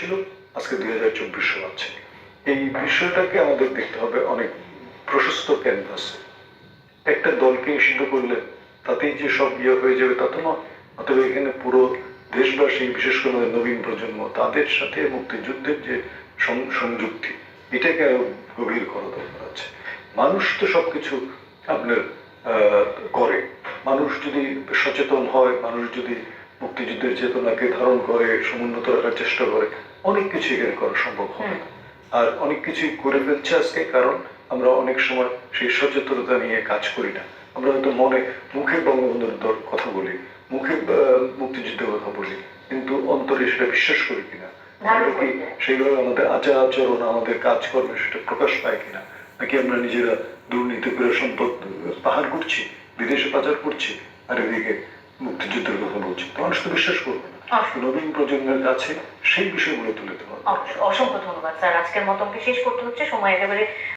ছিল, আজকে 2024 সাল আছে। এই বিষয়টাকে আমাদের দেখতে হবে অনেক প্রশস্ত ক্যানভাসে। একটা দলকে নিষিদ্ধ করলে তাতেই যে সব ইয়ে হয়ে যাবে তা তো নয়। অতএব এখানে পুরো দেশবাসী, বিশেষ করে আমাদের নবীন প্রজন্ম, তাদের সাথে মুক্তিযুদ্ধের যে সংযুক্তি, এটাকে আরো গভীর করা দরকার আছে। মানুষ তো সবকিছু আপনার করে। মানুষ যদি সচেতন হয়, মানুষ যদি মুক্তিযুদ্ধের চেতনাকে ধারণ করে, সমুন্নত রাখার চেষ্টা করে, অনেক কিছু এখানে করা সম্ভব হবে। আর অনেক কিছুই করে ফেলছে আজকে, কারণ আমরা অনেক সময় সেই সচেতনতা নিয়ে কাজ করি না। আমরা হয়তো মুখে বঙ্গবন্ধুর কথা বলি, মুখে মুক্তিযুদ্ধের কথা বলি, কিন্তু অন্তরে সেটা বিশ্বাস করি কিনা, কি সেইভাবে আমাদের আচার আচরণ, আমাদের কাজকর্মে সেটা প্রকাশ পায় কিনা, নাকি আমরা নিজেরা দুর্নীতি করে সম্পদ পাহাড় করছি, বিদেশে পাচার করছি, আর এদিকে মুক্তিযুদ্ধের কথা বলছি। মানুষ তো বিশ্বাস করবে না। নবীন প্রজন্মের কাছে সেই বিষয়গুলো তুলে দেওয়া। অসংখ্য ধন্যবাদ স্যার। আজকের মতো শেষ করতে হচ্ছে, সময় একেবারে